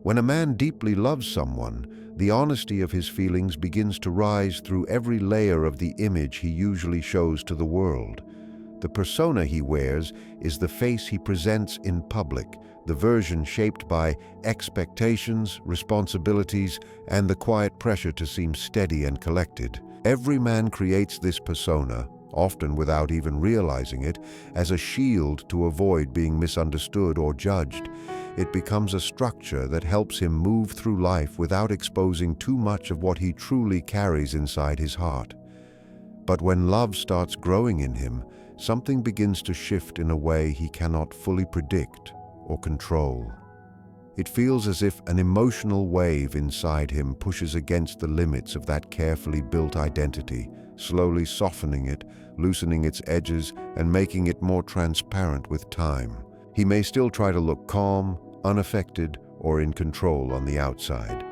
When a man deeply loves someone, the honesty of his feelings begins to rise through every layer of the image he usually shows to the world. The persona he wears is the face he presents in public, the version shaped by expectations, responsibilities, and the quiet pressure to seem steady and collected. Every man creates this persona, often without even realizing it, as a shield to avoid being misunderstood or judged. It becomes a structure that helps him move through life without exposing too much of what he truly carries inside his heart. But when love starts growing in him, something begins to shift in a way he cannot fully predict or control. It feels as if an emotional wave inside him pushes against the limits of that carefully built identity, slowly softening it, loosening its edges, and making it more transparent with time. He may still try to look calm, unaffected, or in control on the outside.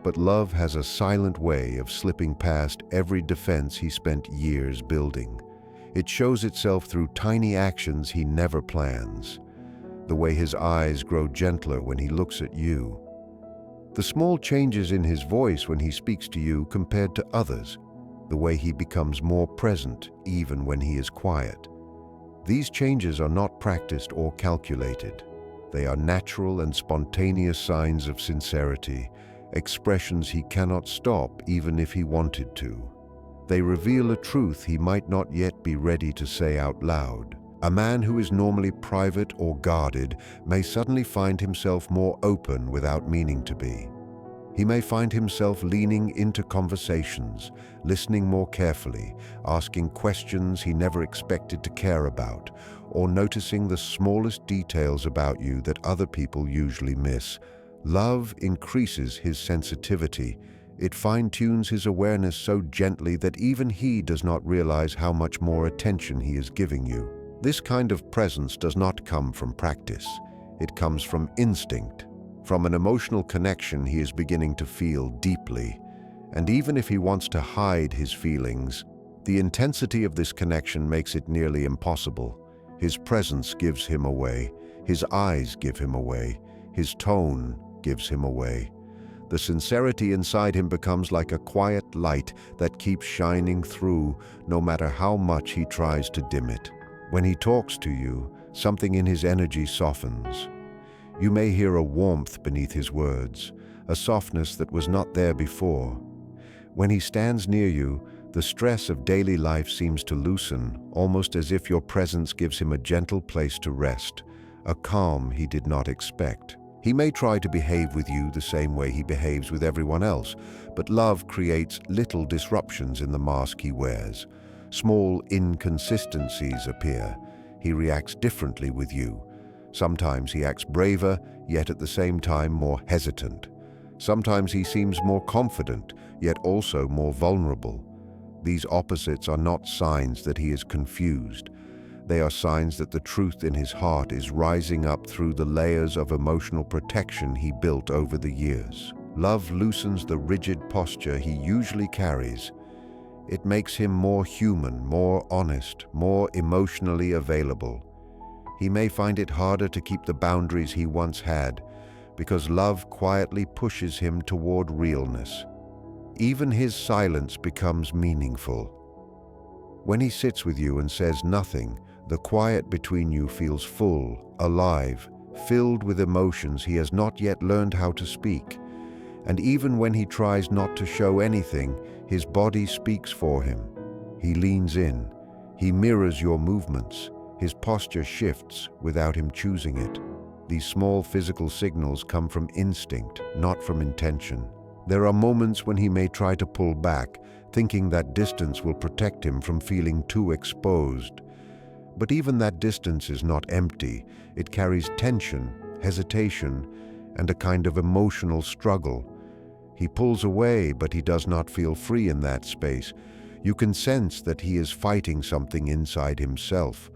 But love has a silent way of slipping past every defense he spent years building. It shows itself through tiny actions he never plans. The way his eyes grow gentler when he looks at you. The small changes in his voice when he speaks to you compared to others. The way he becomes more present even when he is quiet. These changes are not practiced or calculated. They are natural and spontaneous signs of sincerity, expressions he cannot stop even if he wanted to. They reveal a truth he might not yet be ready to say out loud. A man who is normally private or guarded may suddenly find himself more open without meaning to be. He may find himself leaning into conversations, listening more carefully, asking questions he never expected to care about, or noticing the smallest details about you that other people usually miss. Love increases his sensitivity. It fine-tunes his awareness so gently that even he does not realize how much more attention he is giving you. This kind of presence does not come from practice. It comes from instinct, from an emotional connection he is beginning to feel deeply. And even if he wants to hide his feelings, the intensity of this connection makes it nearly impossible. His presence gives him away. His eyes give him away. His tone gives him away. The sincerity inside him becomes like a quiet light that keeps shining through, no matter how much he tries to dim it. When he talks to you, something in his energy softens. You may hear a warmth beneath his words, a softness that was not there before. When he stands near you, the stress of daily life seems to loosen, almost as if your presence gives him a gentle place to rest, a calm he did not expect. He may try to behave with you the same way he behaves with everyone else, but love creates little disruptions in the mask he wears. Small inconsistencies appear. He reacts differently with you. Sometimes he acts braver, yet at the same time more hesitant. Sometimes he seems more confident, yet also more vulnerable. These opposites are not signs that he is confused. They are signs that the truth in his heart is rising up through the layers of emotional protection he built over the years. Love loosens the rigid posture he usually carries. It makes him more human, more honest, more emotionally available. He may find it harder to keep the boundaries he once had, because love quietly pushes him toward realness. Even his silence becomes meaningful. When he sits with you and says nothing, the quiet between you feels full, alive, filled with emotions he has not yet learned how to speak. And even when he tries not to show anything, his body speaks for him. He leans in. He mirrors your movements. His posture shifts without him choosing it. These small physical signals come from instinct, not from intention. There are moments when he may try to pull back, thinking that distance will protect him from feeling too exposed. But even that distance is not empty. It carries tension, hesitation, and a kind of emotional struggle. He pulls away, but he does not feel free in that space. You can sense that he is fighting something inside himself.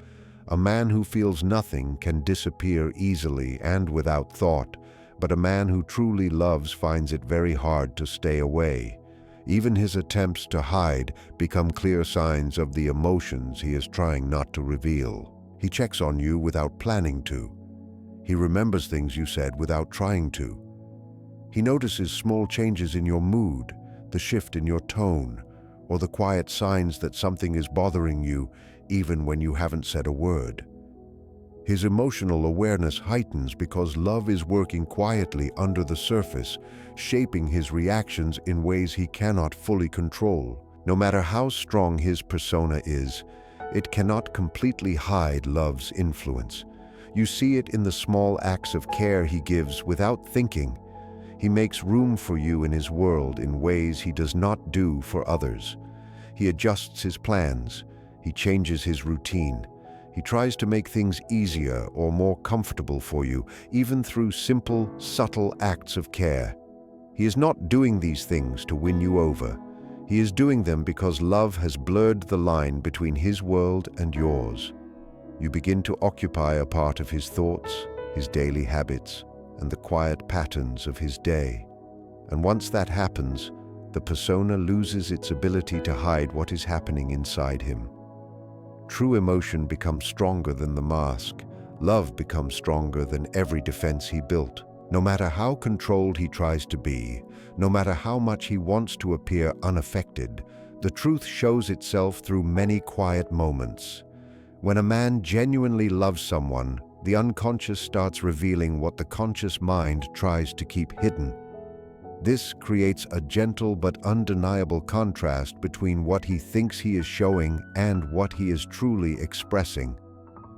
A man who feels nothing can disappear easily and without thought, but a man who truly loves finds it very hard to stay away. Even his attempts to hide become clear signs of the emotions he is trying not to reveal. He checks on you without planning to. He remembers things you said without trying to. He notices small changes in your mood, the shift in your tone, or the quiet signs that something is bothering you even when you haven't said a word. His emotional awareness heightens because love is working quietly under the surface, shaping his reactions in ways he cannot fully control. No matter how strong his persona is, it cannot completely hide love's influence. You see it in the small acts of care he gives without thinking. He makes room for you in his world in ways he does not do for others. He adjusts his plans. He changes his routine. He tries to make things easier or more comfortable for you, even through simple, subtle acts of care. He is not doing these things to win you over. He is doing them because love has blurred the line between his world and yours. You begin to occupy a part of his thoughts, his daily habits, and the quiet patterns of his day. And once that happens, the persona loses its ability to hide what is happening inside him. True emotion becomes stronger than the mask. Love becomes stronger than every defense he built. No matter how controlled he tries to be, no matter how much he wants to appear unaffected, the truth shows itself through many quiet moments. When a man genuinely loves someone, the unconscious starts revealing what the conscious mind tries to keep hidden. This creates a gentle but undeniable contrast between what he thinks he is showing and what he is truly expressing.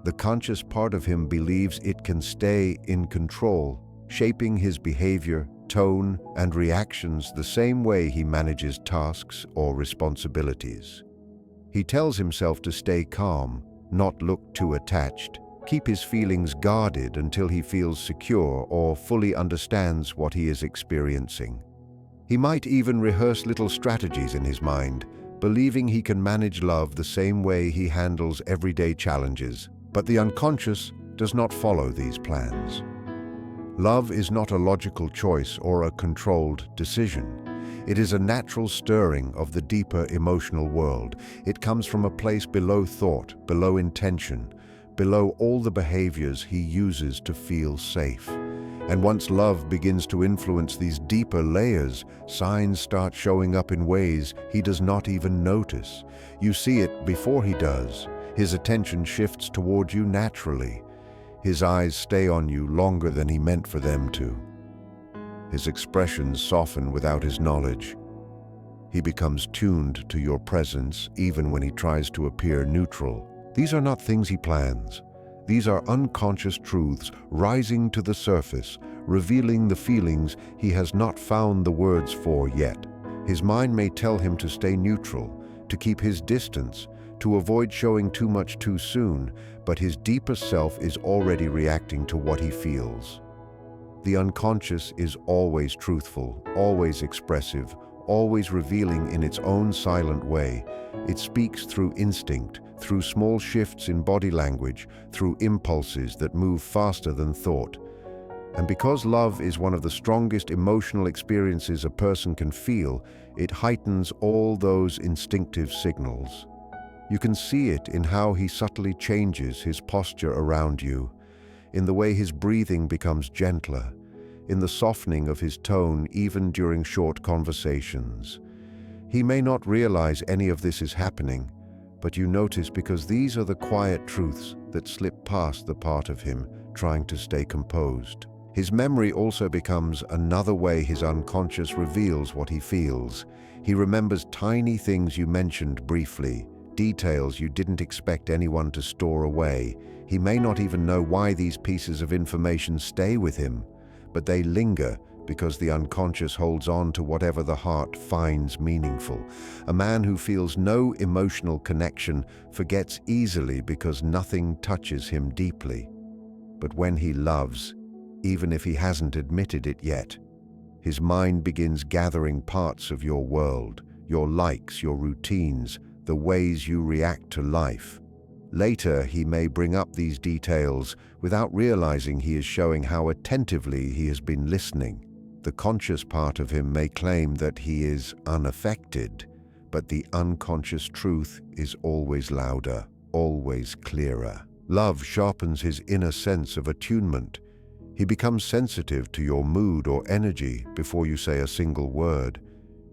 The conscious part of him believes it can stay in control, shaping his behavior, tone, and reactions the same way he manages tasks or responsibilities. He tells himself to stay calm, not look too attached, keep his feelings guarded until he feels secure or fully understands what he is experiencing. He might even rehearse little strategies in his mind, believing he can manage love the same way he handles everyday challenges. But the unconscious does not follow these plans. Love is not a logical choice or a controlled decision. It is a natural stirring of the deeper emotional world. It comes from a place below thought, below intention, below all the behaviors he uses to feel safe. And once love begins to influence these deeper layers, signs start showing up in ways he does not even notice. You see it before he does. His attention shifts toward you naturally. His eyes stay on you longer than he meant for them to. His expressions soften without his knowledge. He becomes tuned to your presence even when he tries to appear neutral. These are not things he plans. These are unconscious truths rising to the surface, revealing the feelings he has not found the words for yet. His mind may tell him to stay neutral, to keep his distance, to avoid showing too much too soon, but his deeper self is already reacting to what he feels. The unconscious is always truthful, always expressive, always revealing in its own silent way. It speaks through instinct, through small shifts in body language, through impulses that move faster than thought. And because love is one of the strongest emotional experiences a person can feel, it heightens all those instinctive signals. You can see it in how he subtly changes his posture around you, in the way his breathing becomes gentler, in the softening of his tone even during short conversations. He may not realize any of this is happening, but you notice because these are the quiet truths that slip past the part of him trying to stay composed. His memory also becomes another way his unconscious reveals what he feels. He remembers tiny things you mentioned briefly, details you didn't expect anyone to store away. He may not even know why these pieces of information stay with him, but they linger because the unconscious holds on to whatever the heart finds meaningful. A man who feels no emotional connection forgets easily because nothing touches him deeply. But when he loves, even if he hasn't admitted it yet, his mind begins gathering parts of your world, your likes, your routines, the ways you react to life. Later, he may bring up these details without realizing he is showing how attentively he has been listening. The conscious part of him may claim that he is unaffected, but the unconscious truth is always louder, always clearer. Love sharpens his inner sense of attunement. He becomes sensitive to your mood or energy before you say a single word.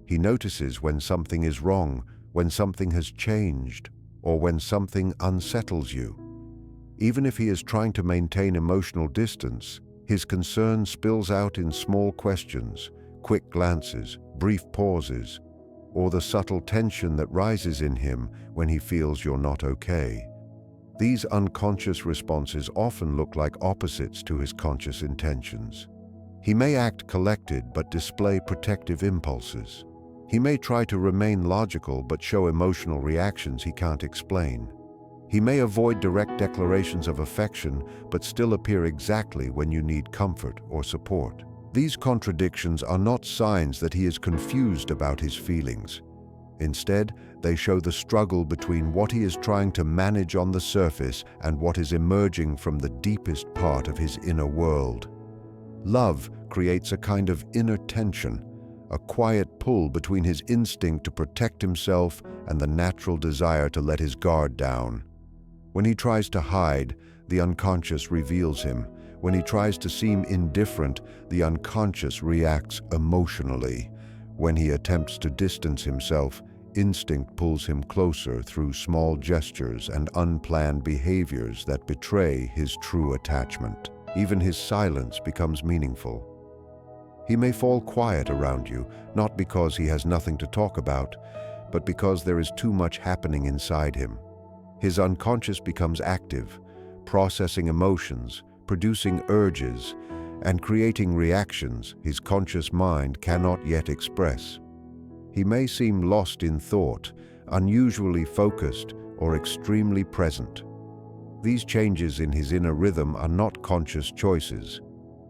He notices when something is wrong, when something has changed, or when something unsettles you. Even if he is trying to maintain emotional distance, his concern spills out in small questions, quick glances, brief pauses, or the subtle tension that rises in him when he feels you're not okay. These unconscious responses often look like opposites to his conscious intentions. He may act collected but display protective impulses. He may try to remain logical but show emotional reactions he can't explain. He may avoid direct declarations of affection but still appear exactly when you need comfort or support. These contradictions are not signs that he is confused about his feelings. Instead, they show the struggle between what he is trying to manage on the surface and what is emerging from the deepest part of his inner world. Love creates a kind of inner tension, a quiet pull between his instinct to protect himself and the natural desire to let his guard down. When he tries to hide, the unconscious reveals him. When he tries to seem indifferent, the unconscious reacts emotionally. When he attempts to distance himself, instinct pulls him closer through small gestures and unplanned behaviors that betray his true attachment. Even his silence becomes meaningful. He may fall quiet around you, not because he has nothing to talk about, but because there is too much happening inside him. His unconscious becomes active, processing emotions, producing urges, and creating reactions his conscious mind cannot yet express. He may seem lost in thought, unusually focused, or extremely present. These changes in his inner rhythm are not conscious choices.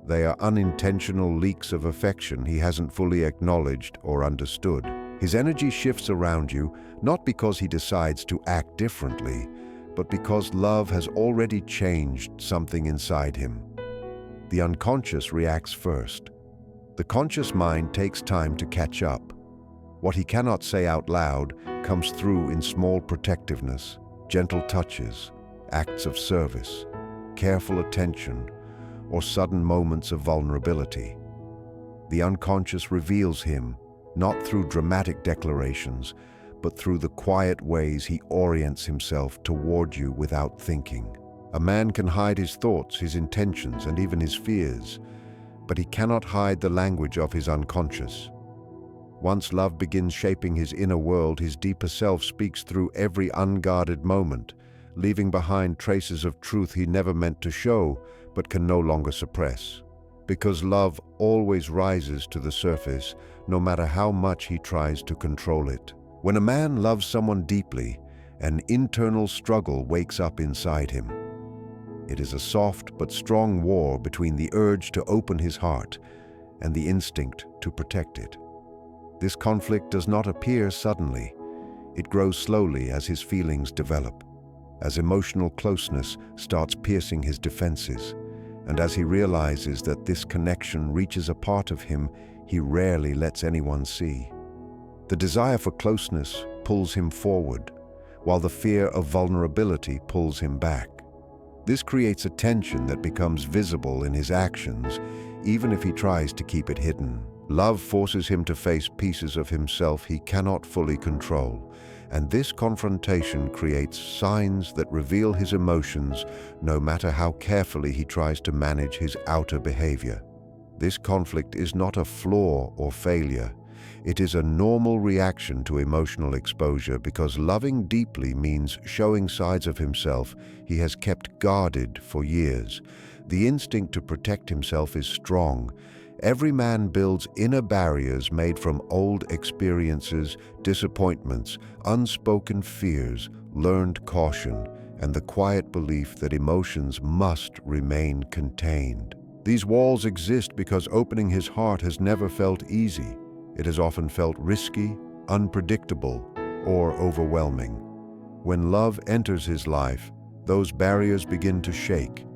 They are unintentional leaks of affection he hasn't fully acknowledged or understood. His energy shifts around you, not because he decides to act differently, but because love has already changed something inside him. The unconscious reacts first. The conscious mind takes time to catch up. What he cannot say out loud comes through in small protectiveness, gentle touches, acts of service, careful attention, or sudden moments of vulnerability. The unconscious reveals him, not through dramatic declarations, but through the quiet ways he orients himself toward you without thinking. A man can hide his thoughts, his intentions, and even his fears, but he cannot hide the language of his unconscious. Once love begins shaping his inner world, his deeper self speaks through every unguarded moment, leaving behind traces of truth he never meant to show, but can no longer suppress. Because love always rises to the surface, no matter how much he tries to control it. When a man loves someone deeply, an internal struggle wakes up inside him. It is a soft but strong war between the urge to open his heart and the instinct to protect it. This conflict does not appear suddenly. It grows slowly as his feelings develop, as emotional closeness starts piercing his defenses, and as he realizes that this connection reaches a part of him he rarely lets anyone see. The desire for closeness pulls him forward, while the fear of vulnerability pulls him back. This creates a tension that becomes visible in his actions, even if he tries to keep it hidden. Love forces him to face pieces of himself he cannot fully control, and this confrontation creates signs that reveal his emotions, no matter how carefully he tries to manage his outer behavior. This conflict is not a flaw or failure. It is a normal reaction to emotional exposure, because loving deeply means showing sides of himself he has kept guarded for years. The instinct to protect himself is strong. Every man builds inner barriers made from old experiences, disappointments, unspoken fears, learned caution, and the quiet belief that emotions must remain contained. These walls exist because opening his heart has never felt easy. It has often felt risky, unpredictable, or overwhelming. When love enters his life, those barriers begin to shake.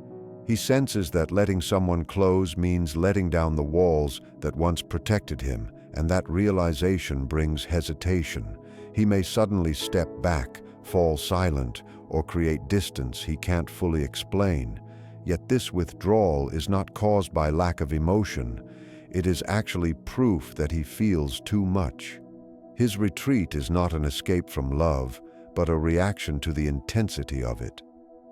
He senses that letting someone close means letting down the walls that once protected him, and that realization brings hesitation. He may suddenly step back, fall silent, or create distance he can't fully explain. Yet this withdrawal is not caused by lack of emotion. It is actually proof that he feels too much. His retreat is not an escape from love, but a reaction to the intensity of it.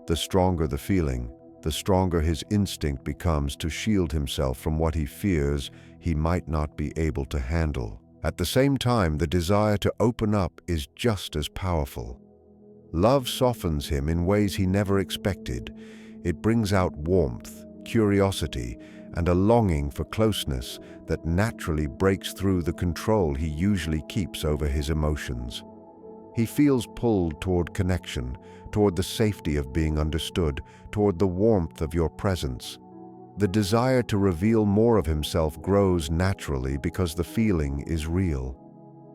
The stronger the feeling, the stronger his instinct becomes to shield himself from what he fears he might not be able to handle. At the same time, the desire to open up is just as powerful. Love softens him in ways he never expected. It brings out warmth, curiosity, and a longing for closeness that naturally breaks through the control he usually keeps over his emotions. He feels pulled toward connection, toward the safety of being understood, toward the warmth of your presence. The desire to reveal more of himself grows naturally because the feeling is real.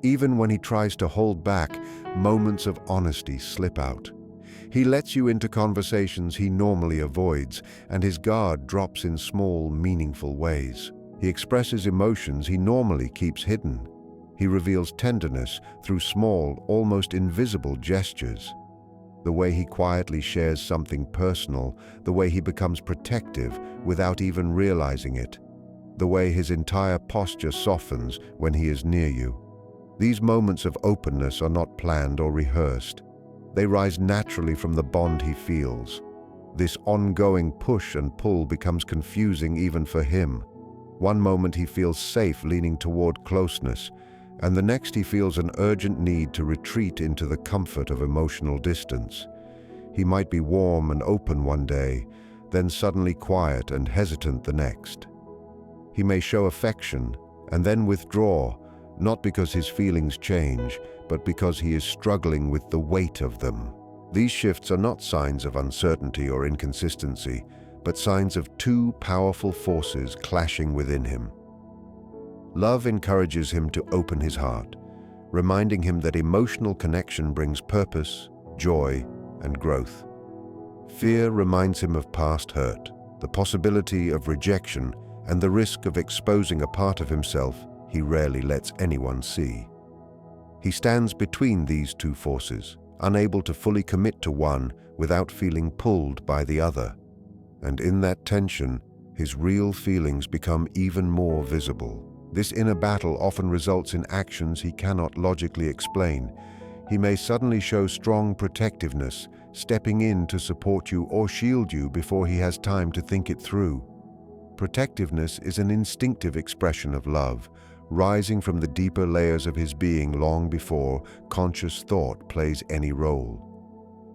Even when he tries to hold back, moments of honesty slip out. He lets you into conversations he normally avoids, and his guard drops in small, meaningful ways. He expresses emotions he normally keeps hidden. He reveals tenderness through small, almost invisible gestures. The way he quietly shares something personal, the way he becomes protective without even realizing it, the way his entire posture softens when he is near you. These moments of openness are not planned or rehearsed. They rise naturally from the bond he feels. This ongoing push and pull becomes confusing even for him. One moment he feels safe leaning toward closeness, and the next he feels an urgent need to retreat into the comfort of emotional distance. He might be warm and open one day, then suddenly quiet and hesitant the next. He may show affection and then withdraw, not because his feelings change, but because he is struggling with the weight of them. These shifts are not signs of uncertainty or inconsistency, but signs of two powerful forces clashing within him. Love encourages him to open his heart, reminding him that emotional connection brings purpose, joy, and growth. Fear reminds him of past hurt, the possibility of rejection, and the risk of exposing a part of himself he rarely lets anyone see. He stands between these two forces, unable to fully commit to one without feeling pulled by the other. And in that tension, his real feelings become even more visible. This inner battle often results in actions he cannot logically explain. He may suddenly show strong protectiveness, stepping in to support you or shield you before he has time to think it through. Protectiveness is an instinctive expression of love, rising from the deeper layers of his being long before conscious thought plays any role.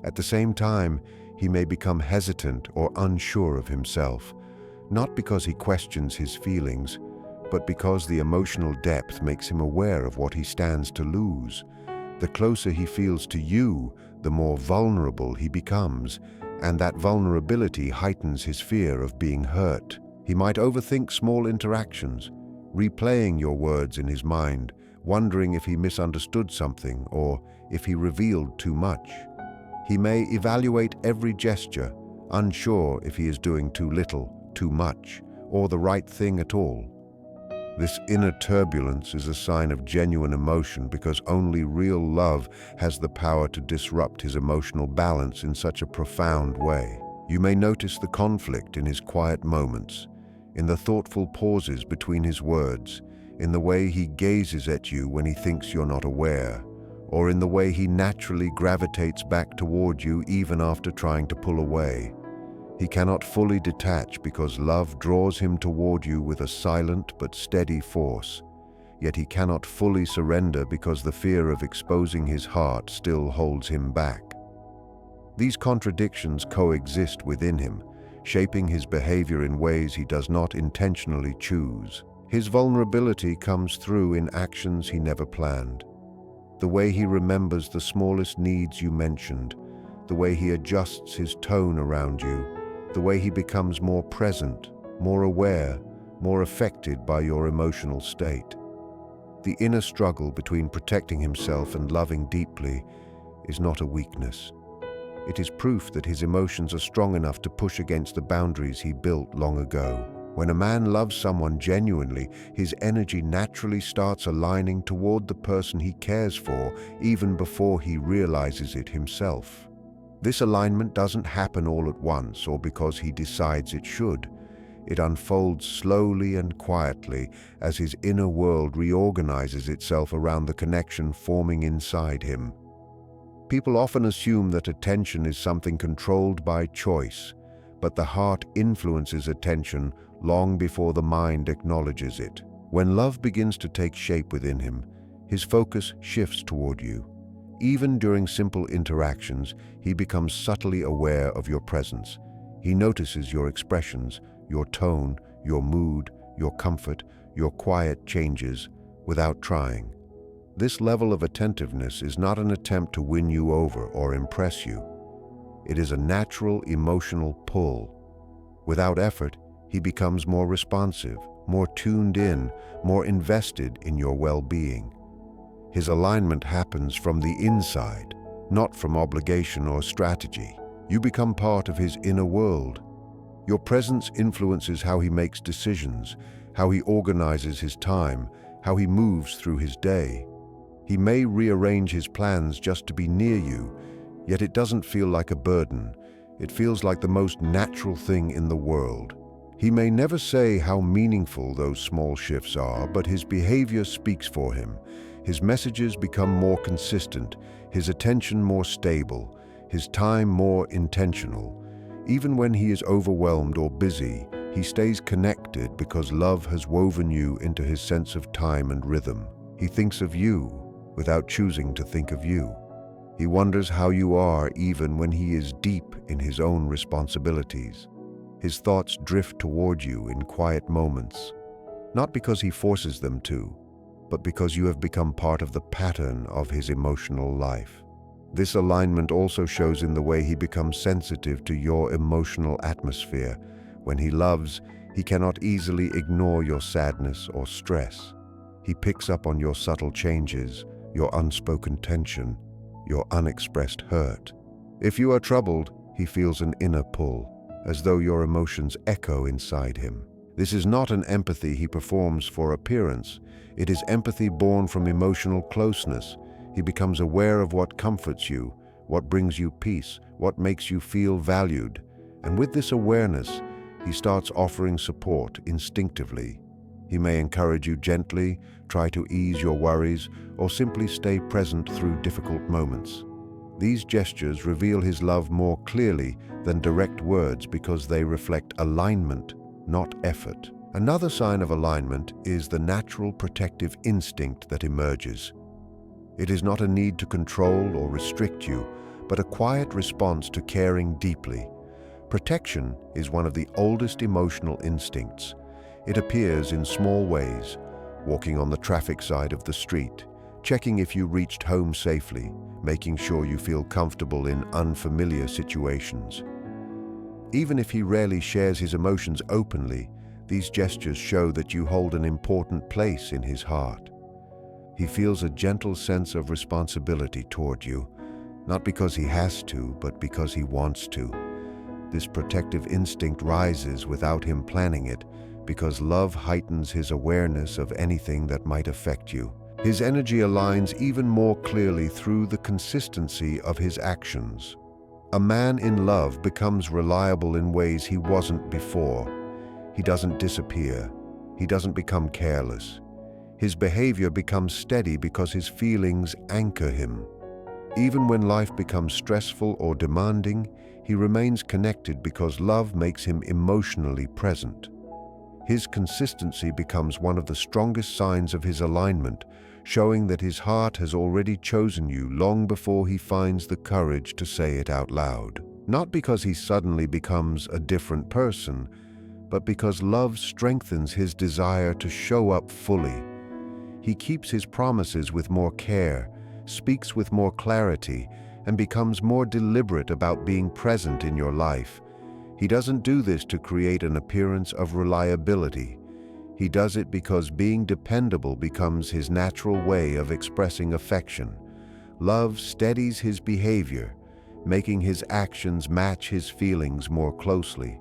At the same time, he may become hesitant or unsure of himself, not because he questions his feelings, but because the emotional depth makes him aware of what he stands to lose. The closer he feels to you, the more vulnerable he becomes, and that vulnerability heightens his fear of being hurt. He might overthink small interactions, replaying your words in his mind, wondering if he misunderstood something or if he revealed too much. He may evaluate every gesture, unsure if he is doing too little, too much, or the right thing at all. This inner turbulence is a sign of genuine emotion because only real love has the power to disrupt his emotional balance in such a profound way. You may notice the conflict in his quiet moments, in the thoughtful pauses between his words, in the way he gazes at you when he thinks you're not aware, or in the way he naturally gravitates back toward you even after trying to pull away. He cannot fully detach because love draws him toward you with a silent but steady force, yet he cannot fully surrender because the fear of exposing his heart still holds him back. These contradictions coexist within him, shaping his behavior in ways he does not intentionally choose. His vulnerability comes through in actions he never planned. The way he remembers the smallest needs you mentioned, the way he adjusts his tone around you, the way he becomes more present, more aware, more affected by your emotional state. The inner struggle between protecting himself and loving deeply is not a weakness. It is proof that his emotions are strong enough to push against the boundaries he built long ago. When a man loves someone genuinely, his energy naturally starts aligning toward the person he cares for, even before he realizes it himself. This alignment doesn't happen all at once or because he decides it should. It unfolds slowly and quietly as his inner world reorganizes itself around the connection forming inside him. People often assume that attention is something controlled by choice, but the heart influences attention long before the mind acknowledges it. When love begins to take shape within him, his focus shifts toward you. Even during simple interactions, he becomes subtly aware of your presence. He notices your expressions, your tone, your mood, your comfort, your quiet changes, without trying. This level of attentiveness is not an attempt to win you over or impress you. It is a natural emotional pull. Without effort, he becomes more responsive, more tuned in, more invested in your well-being. His alignment happens from the inside, not from obligation or strategy. You become part of his inner world. Your presence influences how he makes decisions, how he organizes his time, how he moves through his day. He may rearrange his plans just to be near you, yet it doesn't feel like a burden. It feels like the most natural thing in the world. He may never say how meaningful those small shifts are, but his behavior speaks for him. His messages become more consistent, his attention more stable, his time more intentional. Even when he is overwhelmed or busy, he stays connected because love has woven you into his sense of time and rhythm. He thinks of you without choosing to think of you. He wonders how you are even when he is deep in his own responsibilities. His thoughts drift toward you in quiet moments, not because he forces them to, but because you have become part of the pattern of his emotional life. This alignment also shows in the way he becomes sensitive to your emotional atmosphere. When he loves, he cannot easily ignore your sadness or stress. He picks up on your subtle changes, your unspoken tension, your unexpressed hurt. If you are troubled, he feels an inner pull, as though your emotions echo inside him. This is not an empathy he performs for appearance. It is empathy born from emotional closeness. He becomes aware of what comforts you, what brings you peace, what makes you feel valued. And with this awareness, he starts offering support instinctively. He may encourage you gently, try to ease your worries, or simply stay present through difficult moments. These gestures reveal his love more clearly than direct words because they reflect alignment, not effort. Another sign of alignment is the natural protective instinct that emerges. It is not a need to control or restrict you, but a quiet response to caring deeply. Protection is one of the oldest emotional instincts. It appears in small ways: walking on the traffic side of the street, checking if you reached home safely, making sure you feel comfortable in unfamiliar situations. Even if he rarely shares his emotions openly, these gestures show that you hold an important place in his heart. He feels a gentle sense of responsibility toward you, not because he has to, but because he wants to. This protective instinct rises without him planning it, because love heightens his awareness of anything that might affect you. His energy aligns even more clearly through the consistency of his actions. A man in love becomes reliable in ways he wasn't before. He doesn't disappear. He doesn't become careless. His behavior becomes steady because his feelings anchor him. Even when life becomes stressful or demanding, he remains connected because love makes him emotionally present. His consistency becomes one of the strongest signs of his alignment, showing that his heart has already chosen you long before he finds the courage to say it out loud. Not because he suddenly becomes a different person, but because love strengthens his desire to show up fully. He keeps his promises with more care, speaks with more clarity, and becomes more deliberate about being present in your life. He doesn't do this to create an appearance of reliability. He does it because being dependable becomes his natural way of expressing affection. Love steadies his behavior, making his actions match his feelings more closely.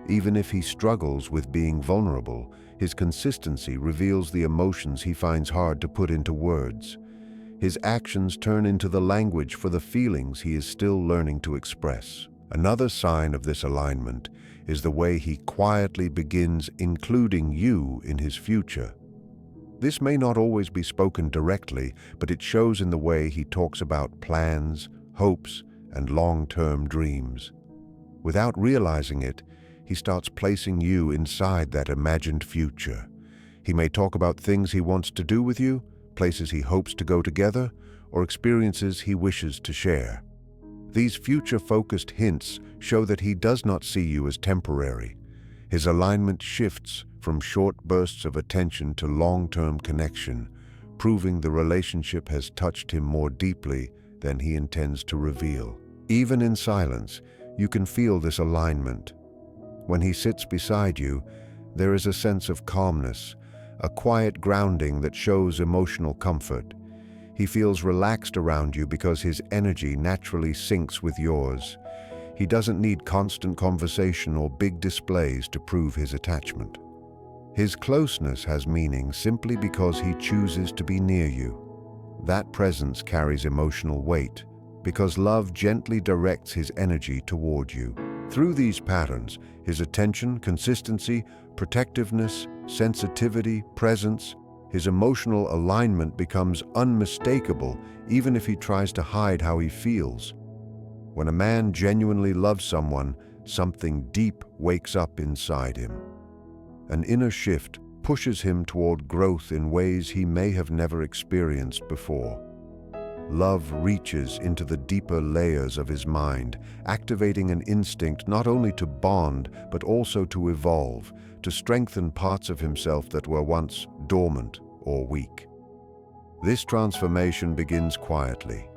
Even if he struggles with being vulnerable, his consistency reveals the emotions he finds hard to put into words. His actions turn into the language for the feelings he is still learning to express. Another sign of this alignment is the way he quietly begins including you in his future. This may not always be spoken directly, but it shows in the way he talks about plans, hopes, and long-term dreams. Without realizing it, he starts placing you inside that imagined future. He may talk about things he wants to do with you, places he hopes to go together, or experiences he wishes to share. These future-focused hints show that he does not see you as temporary. His alignment shifts from short bursts of attention to long-term connection, proving the relationship has touched him more deeply than he intends to reveal. Even in silence, you can feel this alignment. When he sits beside you, there is a sense of calmness, a quiet grounding that shows emotional comfort. He feels relaxed around you because his energy naturally syncs with yours. He doesn't need constant conversation or big displays to prove his attachment. His closeness has meaning simply because he chooses to be near you. That presence carries emotional weight because love gently directs his energy toward you. Through these patterns, his attention, consistency, protectiveness, sensitivity, presence, his emotional alignment becomes unmistakable even if he tries to hide how he feels. When a man genuinely loves someone, something deep wakes up inside him. An inner shift pushes him toward growth in ways he may have never experienced before. Love reaches into the deeper layers of his mind, activating an instinct not only to bond, but also to evolve, to strengthen parts of himself that were once dormant or weak. This transformation begins quietly,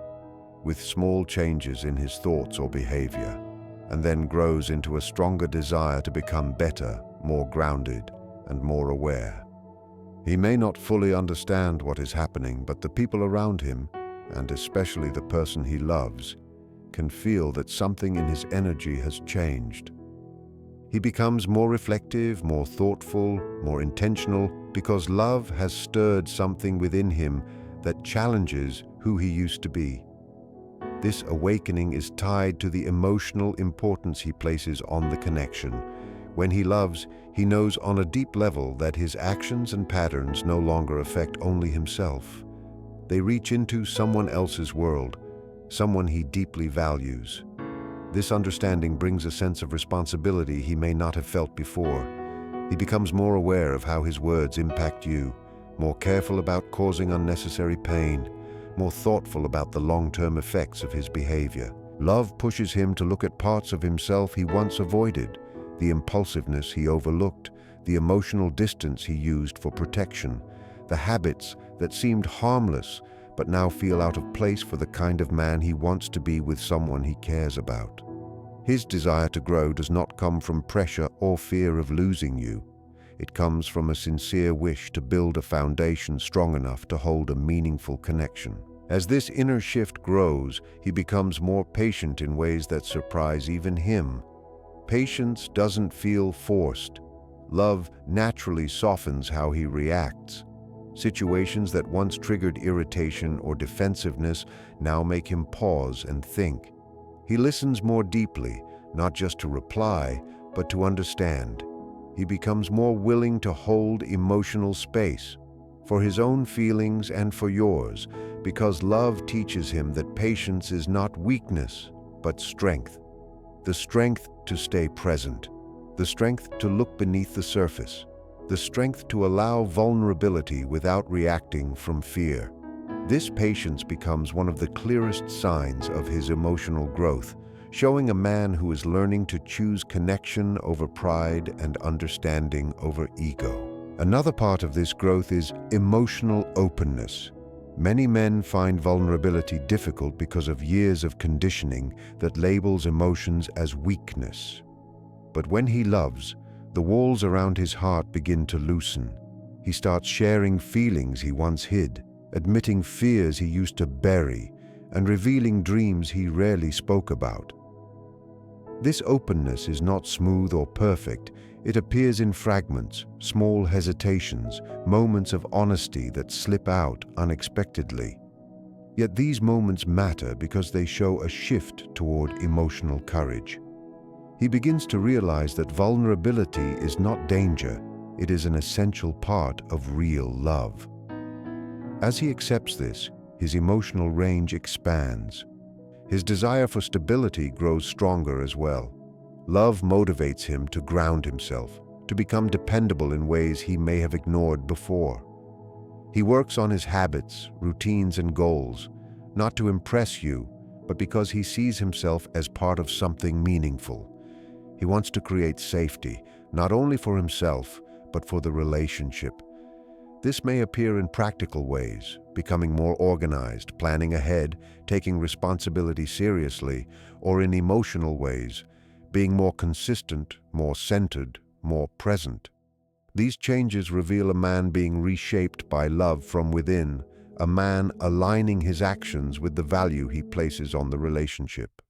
with small changes in his thoughts or behavior, and then grows into a stronger desire to become better, more grounded, and more aware. He may not fully understand what is happening, but the people around him, and especially the person he loves, can feel that something in his energy has changed. He becomes more reflective, more thoughtful, more intentional, because love has stirred something within him that challenges who he used to be. This awakening is tied to the emotional importance he places on the connection. When he loves, he knows on a deep level that his actions and patterns no longer affect only himself. They reach into someone else's world, someone he deeply values. This understanding brings a sense of responsibility he may not have felt before. He becomes more aware of how his words impact you, more careful about causing unnecessary pain, more thoughtful about the long-term effects of his behavior. Love pushes him to look at parts of himself he once avoided, the impulsiveness he overlooked, the emotional distance he used for protection, the habits that seemed harmless but now feel out of place for the kind of man he wants to be with someone he cares about. His desire to grow does not come from pressure or fear of losing you. It comes from a sincere wish to build a foundation strong enough to hold a meaningful connection. As this inner shift grows, he becomes more patient in ways that surprise even him. Patience doesn't feel forced. Love naturally softens how he reacts. Situations that once triggered irritation or defensiveness now make him pause and think. He listens more deeply, not just to reply, but to understand. He becomes more willing to hold emotional space for his own feelings and for yours, because love teaches him that patience is not weakness, but strength. The strength to stay present, the strength to look beneath the surface, the strength to allow vulnerability without reacting from fear. This patience becomes one of the clearest signs of his emotional growth, showing a man who is learning to choose connection over pride and understanding over ego. Another part of this growth is emotional openness. Many men find vulnerability difficult because of years of conditioning that labels emotions as weakness. But when he loves, the walls around his heart begin to loosen. He starts sharing feelings he once hid, admitting fears he used to bury, and revealing dreams he rarely spoke about. This openness is not smooth or perfect. It appears in fragments, small hesitations, moments of honesty that slip out unexpectedly. Yet these moments matter because they show a shift toward emotional courage. He begins to realize that vulnerability is not danger, it is an essential part of real love. As he accepts this, his emotional range expands. His desire for stability grows stronger as well. Love motivates him to ground himself, to become dependable in ways he may have ignored before. He works on his habits, routines, and goals, not to impress you, but because he sees himself as part of something meaningful. He wants to create safety, not only for himself, but for the relationship. This may appear in practical ways, becoming more organized, planning ahead, taking responsibility seriously, or in emotional ways, being more consistent, more centered, more present. These changes reveal a man being reshaped by love from within, a man aligning his actions with the value he places on the relationship.